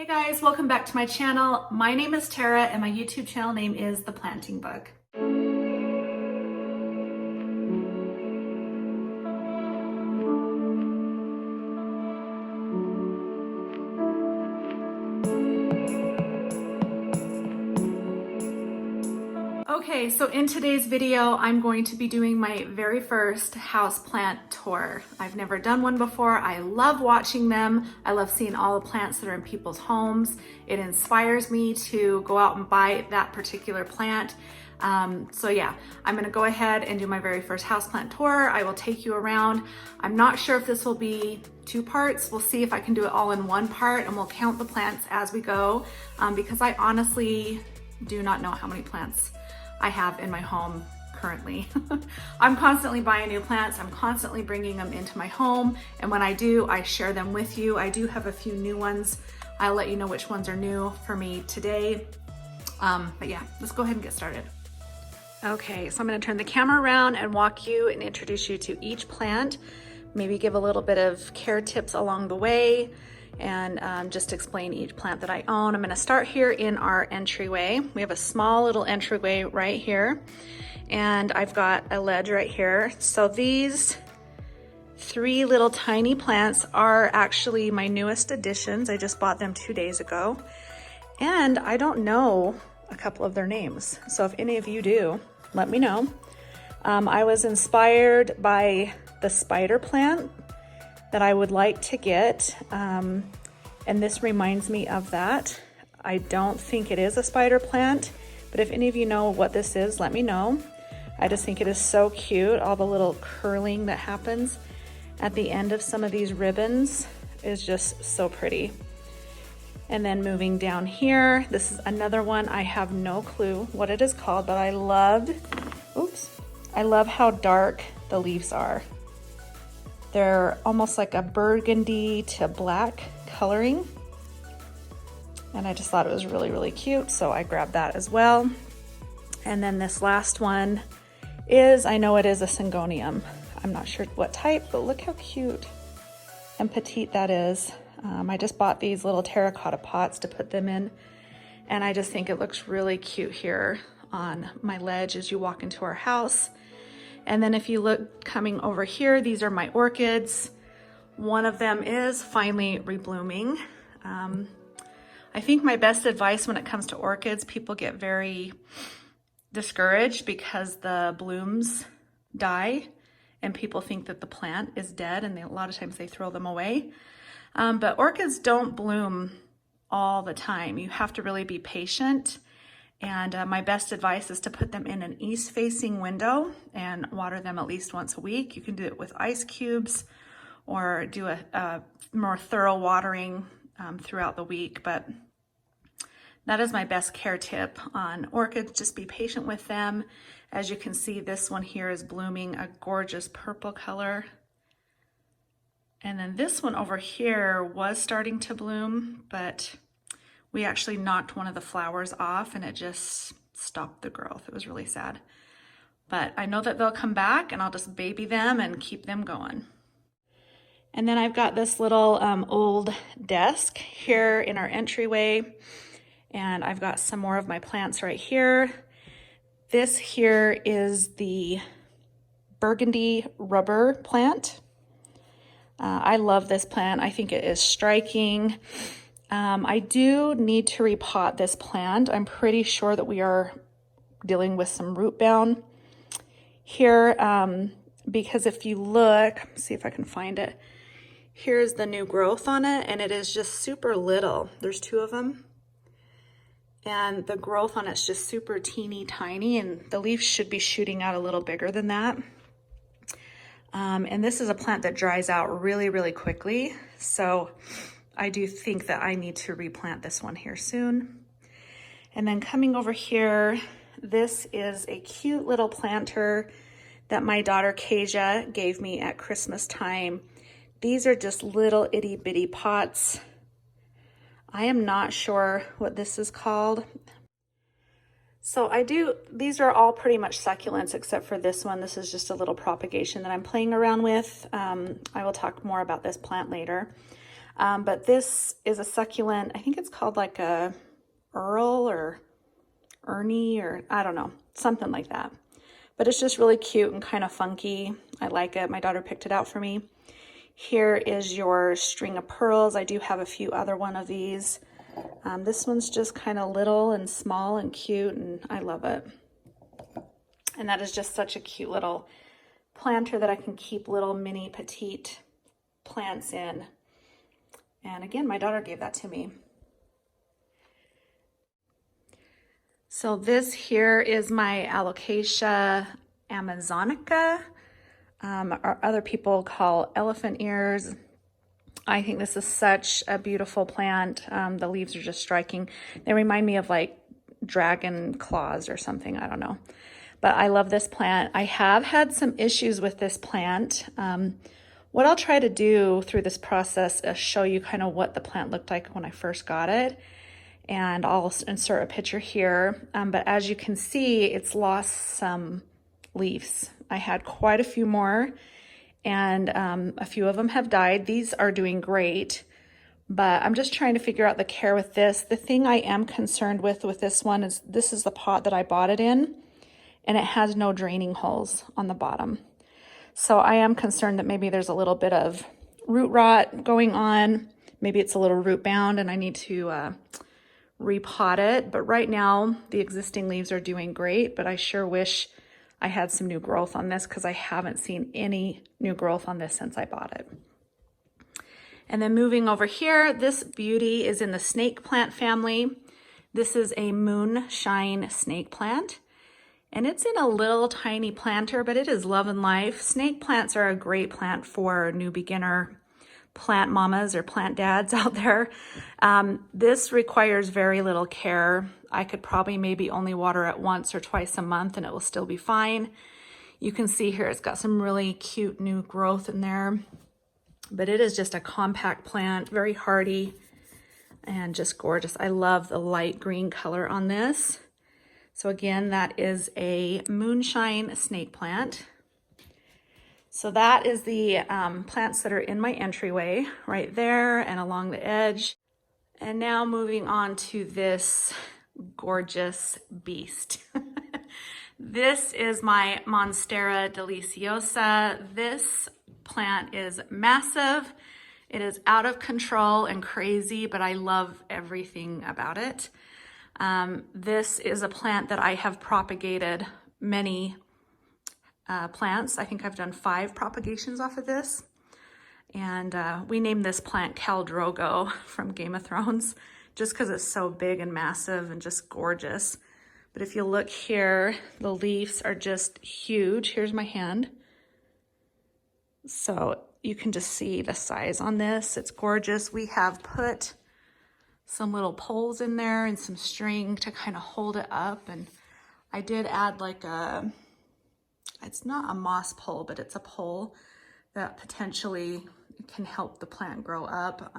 Hey guys, welcome back to my channel. My name is Tara and my YouTube channel name is The Planting Bug. Okay, so in today's video, I'm going to be doing my very first houseplant tour. I've never done one before. I love watching them. I love seeing all the plants that are in people's homes. It inspires me to go out and buy that particular plant. So yeah, I'm gonna go ahead and do my very first houseplant tour. I will take you around. I'm not sure if this will be two parts. We'll see if I can do it all in one part, and we'll count the plants as we go, because I honestly do not know how many plants I have in my home currently. I'm constantly buying new plants. I'm constantly bringing them into my home. And when I do, I share them with you. I do have a few new ones. I'll let you know which ones are new for me today. But yeah, let's go ahead and get started. Okay, so I'm gonna turn the camera around and walk you and introduce you to each plant. Maybe give a little bit of care tips along the way, and just explain each plant that I own. I'm gonna start here in our entryway. We have a small little entryway right here, and I've got a ledge right here. So these three little tiny plants are actually my newest additions. I just bought them 2 days ago, and I don't know a couple of their names. So if any of you do, let me know. I was inspired by the spider plant that I would like to get, and this reminds me of that. I don't think it is a spider plant, but if any of you know what this is, let me know. I just think it is so cute. All the little curling that happens at the end of some of these ribbons is just so pretty. And then moving down here, this is another one. I have no clue what it is called, but I love how dark the leaves are. They're almost like a burgundy to black coloring. And I just thought it was really, really cute. So I grabbed that as well. And then this last one is, I know it is a syngonium. I'm not sure what type, but look how cute and petite that is. I just bought these little terracotta pots to put them in. And I just think it looks really cute here on my ledge as you walk into our house. And then if you look coming over here, these are my orchids. One of them is finally reblooming. I think my best advice when it comes to orchids, people get very discouraged because the blooms die and people think that the plant is dead, and a lot of times they throw them away. But orchids don't bloom all the time. You have to really be patient. And my best advice is to put them in an east-facing window and water them at least once a week. You can do it with ice cubes or do a more thorough watering throughout the week. But that is my best care tip on orchids. Just be patient with them. As you can see, this one here is blooming a gorgeous purple color. And then this one over here was starting to bloom, but we actually knocked one of the flowers off and it just stopped the growth. It was really sad. But I know that they'll come back, and I'll just baby them and keep them going. And then I've got this little old desk here in our entryway, and I've got some more of my plants right here. This here is the Burgundy rubber plant. I love this plant. I think it is striking. I do need to repot this plant. I'm pretty sure that we are dealing with some root bound here, because if you look, see if I can find it. Here's the new growth on it, and it is just super little. There's two of them, and the growth on it's just super teeny tiny, and the leaves should be shooting out a little bigger than that. And this is a plant that dries out really, really quickly. So I do think that I need to replant this one here soon. And then coming over here, this is a cute little planter that my daughter Kasia gave me at Christmas time. These are just little itty bitty pots. I am not sure what this is called. So these are all pretty much succulents except for this one. This is just a little propagation that I'm playing around with. I will talk more about this plant later. But this is a succulent. I think it's called like a Earl or Ernie, or I don't know, something like that. But it's just really cute and kind of funky. I like it. My daughter picked it out for me. Here is your string of pearls. I do have a few other one of these. This one's just kind of little and small and cute, and I love it. And that is just such a cute little planter that I can keep little mini petite plants in. And again, my daughter gave that to me. So this here is my Alocasia amazonica, or other people call elephant ears. I think this is such a beautiful plant. The leaves are just striking. They remind me of like dragon claws or something, I don't know. But I love this plant. I have had some issues with this plant. What I'll try to do through this process is show you kind of what the plant looked like when I first got it. And I'll insert a picture here. But as you can see, it's lost some leaves. I had quite a few more, and a few of them have died. These are doing great, but I'm just trying to figure out the care with this. The thing I am concerned with this one is this is the pot that I bought it in, and it has no draining holes on the bottom. So I am concerned that maybe there's a little bit of root rot going on. Maybe it's a little root bound and I need to repot it. But right now the existing leaves are doing great, but I sure wish I had some new growth on this because I haven't seen any new growth on this since I bought it. And then moving over here, this beauty is in the snake plant family. This is a Moonshine snake plant. And it's in a little tiny planter, but it is love and life. Snake plants are a great plant for new beginner plant mamas or plant dads out there. This requires very little care. I could probably maybe only water it once or twice a month and it will still be fine. You can see here it's got some really cute new growth in there, but it is just a compact plant, very hardy and just gorgeous. I love the light green color on this. So again, that is a Moonshine snake plant. So that is the plants that are in my entryway right there and along the edge. And now moving on to this gorgeous beast. This is my Monstera Deliciosa. This plant is massive. It is out of control and crazy, but I love everything about it. This is a plant that I have propagated many plants. I think I've done 5 propagations off of this. And we named this plant Khal Drogo from Game of Thrones, just because it's so big and massive and just gorgeous. But if you look here, the leaves are just huge. Here's my hand. So you can just see the size on this. It's gorgeous. We have put some little poles in there and some string to kind of hold it up. And I did add like it's not a moss pole, but it's a pole that potentially can help the plant grow up.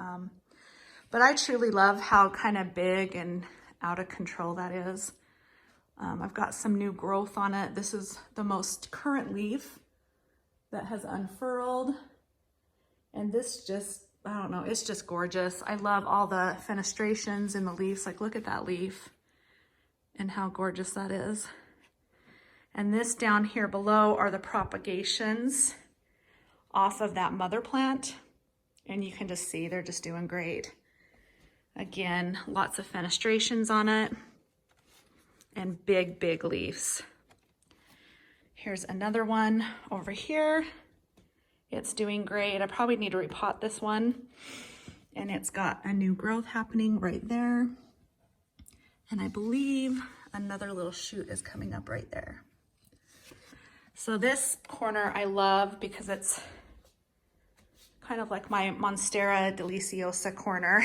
But I truly love how kind of big and out of control that is. I've got some new growth on it. This is the most current leaf that has unfurled. And this just, I don't know, it's just gorgeous. I love all the fenestrations in the leaves. Like, look at that leaf and how gorgeous that is. And this down here below are the propagations off of that mother plant. And you can just see they're just doing great. Again, lots of fenestrations on it and big, big leaves. Here's another one over here. It's doing great. I probably need to repot this one. And it's got a new growth happening right there. And I believe another little shoot is coming up right there. So this corner I love because it's kind of like my Monstera Deliciosa corner.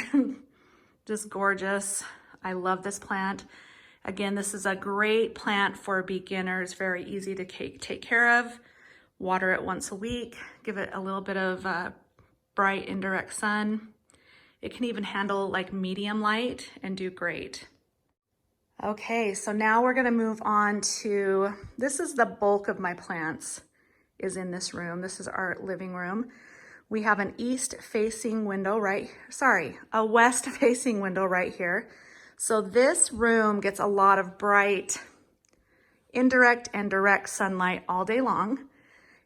Just gorgeous. I love this plant. Again, this is a great plant for beginners, very easy to take care of. Water it once a week, give it a little bit of bright indirect sun. It can even handle like medium light and do great. Okay, so now we're gonna move on to, this is the bulk of my plants is in this room. This is our living room. We have an east-facing window a west-facing window right here. So this room gets a lot of bright, indirect and direct sunlight all day long.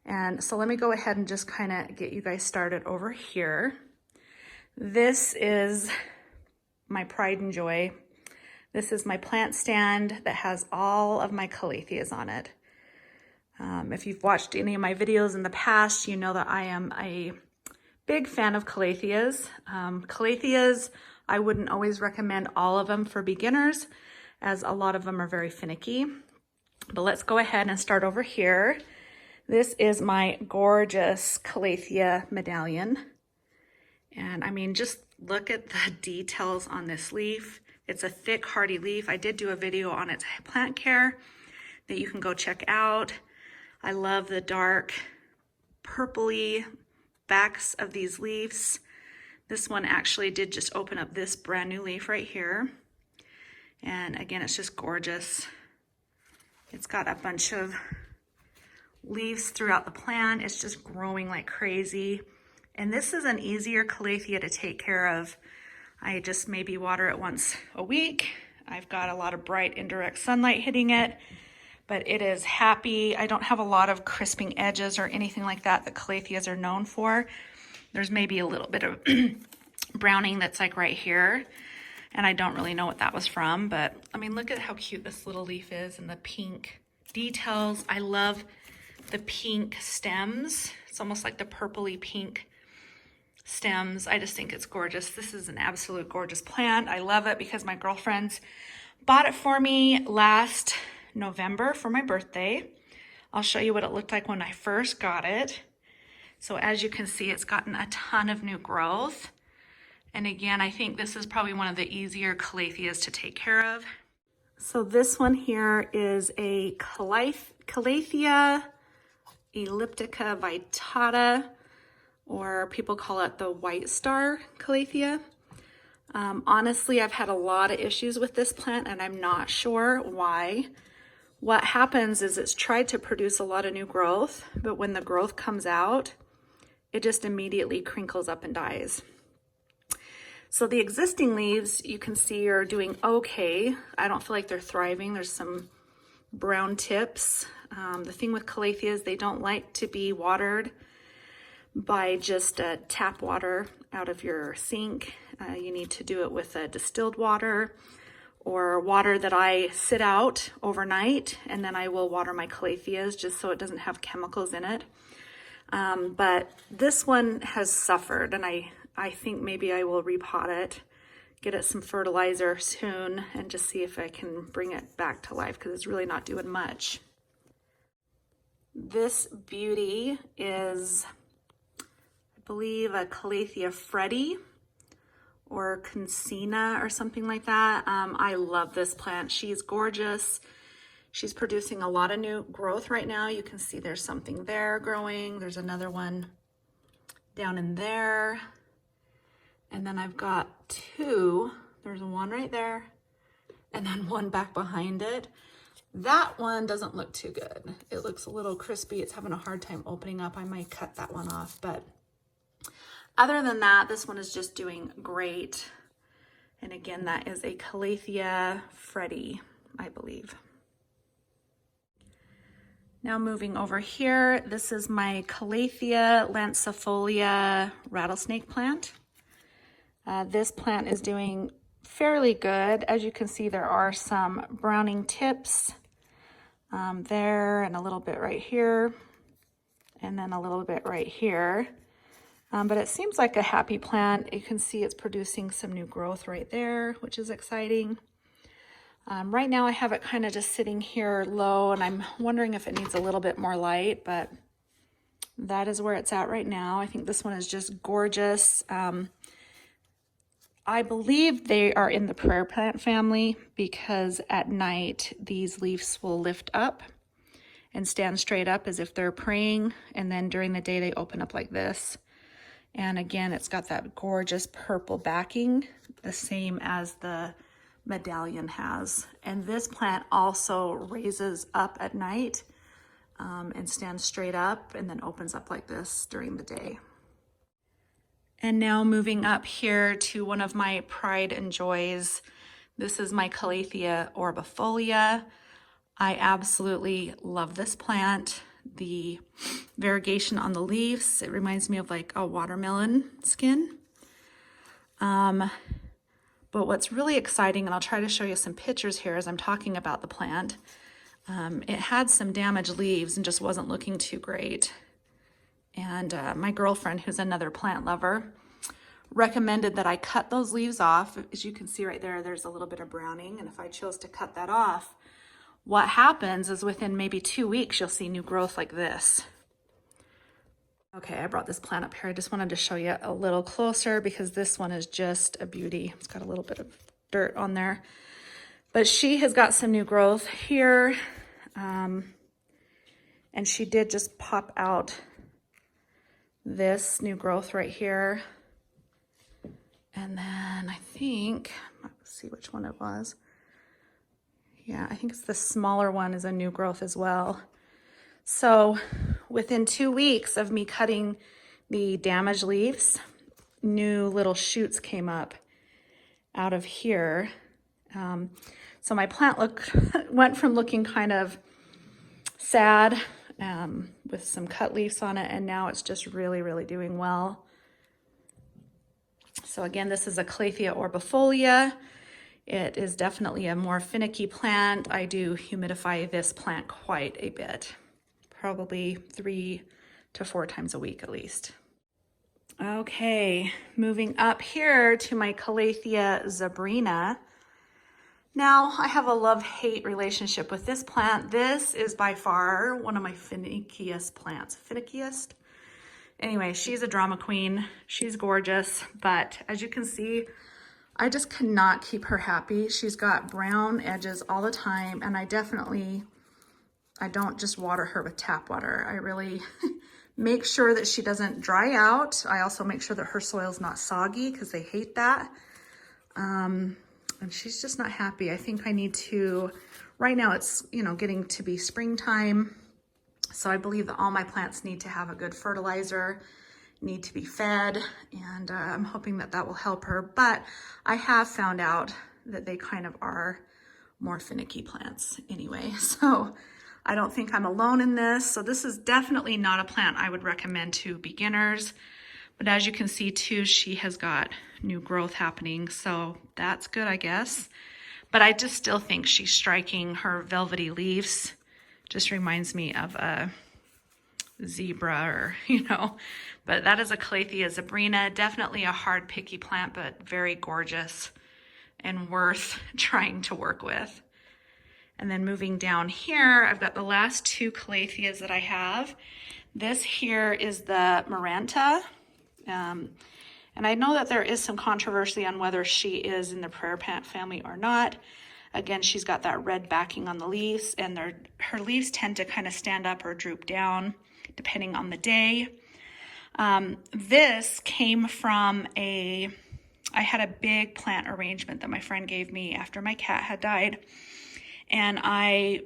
And so let me go ahead and just kind of get you guys started over here. This is my pride and joy. This is my plant stand that has all of my Calatheas on it. If you've watched any of my videos in the past, you know that I am a big fan of Calatheas. Calatheas, I wouldn't always recommend all of them for beginners, as a lot of them are very finicky. But let's go ahead and start over here. This is my gorgeous Calathea Medallion. And I mean, just look at the details on this leaf. It's a thick, hardy leaf. I did do a video on its plant care that you can go check out. I love the dark purpley backs of these leaves. This one actually did just open up this brand new leaf right here. And again, it's just gorgeous. It's got a bunch of leaves throughout the plant. It's just growing like crazy. And this is an easier Calathea to take care of. I just maybe water it once a week. I've got a lot of bright indirect sunlight hitting it, but it is happy. I don't have a lot of crisping edges or anything like that that Calatheas are known for. There's maybe a little bit of browning that's like right here, and I don't really know what that was from, but I mean, look at how cute this little leaf is and the pink details. I love the pink stems. It's almost like the purpley pink stems. I just think it's gorgeous. This is an absolute gorgeous plant. I love it because my girlfriends bought it for me last November for my birthday. I'll show you what it looked like when I first got it. So as you can see, it's gotten a ton of new growth. And again, I think this is probably one of the easier Calatheas to take care of. So this one here is a Calathea elliptica vitata, or people call it the white star Calathea. Honestly, I've had a lot of issues with this plant and I'm not sure why. What happens is it's tried to produce a lot of new growth, but when the growth comes out, it just immediately crinkles up and dies. So the existing leaves you can see are doing okay. I don't feel like they're thriving. There's some brown tips. The thing with Calatheas, they don't like to be watered by just tap water out of your sink. You need to do it with distilled water or water that I sit out overnight, and then I will water my Calatheas just so it doesn't have chemicals in it. But this one has suffered, and I think maybe I will repot it, get it some fertilizer soon, and just see if I can bring it back to life because it's really not doing much. This beauty is, I believe, a CalatheaFreddy or Consina or something like that. I love this plant. She's gorgeous. She's producing a lot of new growth right now. You can see there's something there growing. There's another one down in there. And then I've got two. There's one right there and then one back behind it. That one doesn't look too good. It looks a little crispy. It's having a hard time opening up. I might cut that one off, but other than that, this one is just doing great. And again, that is a CalatheaFreddy, I believe. Now moving over here, this is my Calathea lensofolia rattlesnake plant. This plant is doing fairly good. As you can see, there are some browning tips there, and a little bit right here, and then a little bit right here. But it seems like a happy plant. You can see it's producing some new growth right there, which is exciting. Right now I have it kind of just sitting here low, and I'm wondering if it needs a little bit more light, but that is where it's at right now. I think this one is just gorgeous. I believe they are in the prayer plant family because at night these leaves will lift up and stand straight up as if they're praying, and then during the day they open up like this. And again, it's got that gorgeous purple backing, the same as the medallion has. And this plant also raises up at night and stands straight up and then opens up like this during the day. And now moving up here to one of my pride and joys. This is my Calathea Orbifolia. I absolutely love this plant. The variegation on the leaves, it reminds me of like a watermelon skin. But what's really exciting, and I'll try to show you some pictures here as I'm talking about the plant, it had some damaged leaves and just wasn't looking too great. And my girlfriend, who's another plant lover, recommended that I cut those leaves off. As you can see right there, there's a little bit of browning, and if I chose to cut that off, what happens is within maybe 2 weeks, you'll see new growth like this. Okay, I brought this plant up here. I just wanted to show you a little closer because this one is just a beauty. It's got a little bit of dirt on there, but she has got some new growth here. And she did just pop out this new growth right here. And then I think, let's see which one it was. Yeah, I think it's the smaller one is a new growth as well. So within 2 weeks of me cutting the damaged leaves, new little shoots came up out of here. So my plant went from looking kind of sad with some cut leaves on it, and now it's just really, really doing well. So again, this is a Calathea Orbifolia. It is definitely a more finicky plant. I do humidify this plant quite a bit, probably 3 to 4 times a week at least. Okay, moving up here to my Calathea Zabrina. Now I have a love-hate relationship with this plant. This is by far one of my finickiest plants. Finickiest? Anyway, she's a drama queen. She's gorgeous, but as you can see, I just cannot keep her happy. She's got brown edges all the time, and I don't just water her with tap water. I really make sure that she doesn't dry out. I also make sure that her soil's not soggy because they hate that. And she's just not happy. I think I need to, right now it's, getting to be springtime. So I believe that all my plants need to have a good fertilizer, need to be fed, and I'm hoping that that will help her. But I have found out that they kind of are more finicky plants anyway. So I don't think I'm alone in this. So this is definitely not a plant I would recommend to beginners. But as you can see too, she has got new growth happening. So that's good, I guess. But I just still think she's striking. Her velvety leaves just reminds me of a zebra or, but that is a Calathea Zabrina. Definitely a hard, picky plant, but very gorgeous and worth trying to work with. And then moving down here, I've got the last 2 Calatheas that I have. This here is the Maranta. And I know that there is some controversy on whether she is in the prayer plant family or not. Again, she's got that red backing on the leaves, and her leaves tend to kind of stand up or droop down depending on the day. This came from I had a big plant arrangement that my friend gave me after my cat had died. And I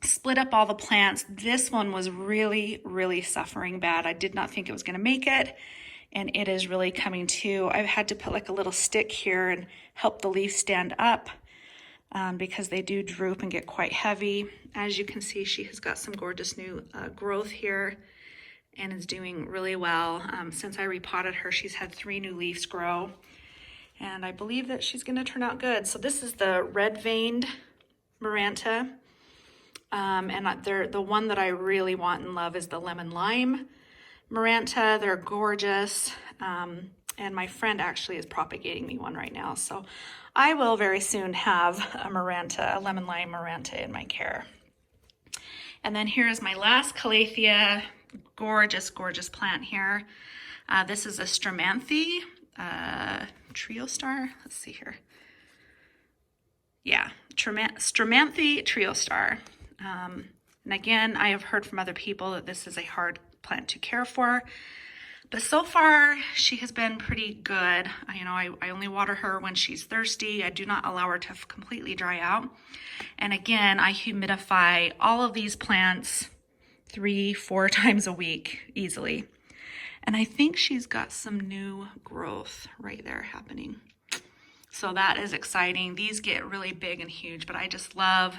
split up all the plants. This one was really, really suffering bad. I did not think it was going to make it. And it is really coming to. I've had to put like a little stick here and help the leaves stand up because they do droop and get quite heavy. As you can see, she has got some gorgeous new growth here and is doing really well. Since I repotted her, she's had 3 new leaves grow. And I believe that she's going to turn out good. So this is the red-veined Maranta. And the one that I really want and love is the lemon lime Maranta. They're gorgeous. And my friend actually is propagating me one right now. So I will very soon have a Maranta, a lemon lime Maranta in my care. And then here is my last Calathea. Gorgeous, gorgeous plant here. This is a Stramanthi Triostar. Let's see here. Yeah, Stramanthi Triostar. And again, I have heard from other people that this is a hard plant to care for, but so far she has been pretty good. I only water her when she's thirsty. I do not allow her to completely dry out. And again, I humidify all of these plants 3-4 times a week easily. And I think she's got some new growth right there happening. So that is exciting. These get really big and huge, but I just love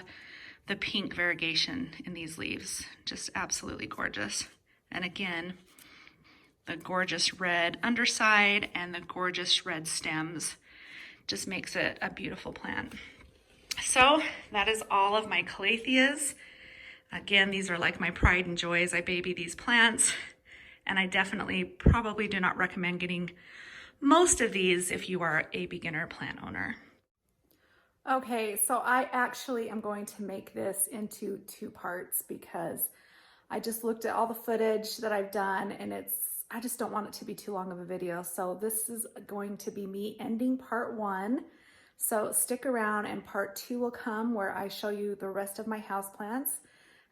the pink variegation in these leaves. Just absolutely gorgeous. And again, the gorgeous red underside and the gorgeous red stems just makes it a beautiful plant. So that is all of my Calatheas. Again, these are like my pride and joys. I baby these plants, and I definitely probably do not recommend getting most of these if you are a beginner plant owner. Okay, so I actually am going to make this into 2 parts because I just looked at all the footage that I've done, and I just don't want it to be too long of a video. So this is going to be me ending part 1. So stick around and part 2 will come where I show you the rest of my houseplants.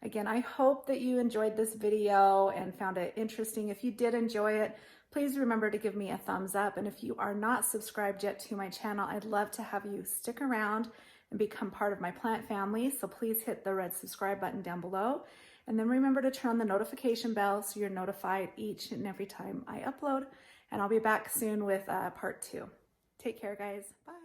Again, I hope that you enjoyed this video and found it interesting. If you did enjoy it, please remember to give me a thumbs up. And if you are not subscribed yet to my channel, I'd love to have you stick around and become part of my plant family. So please hit the red subscribe button down below. And then remember to turn on the notification bell so you're notified each and every time I upload. And I'll be back soon with part 2. Take care, guys. Bye.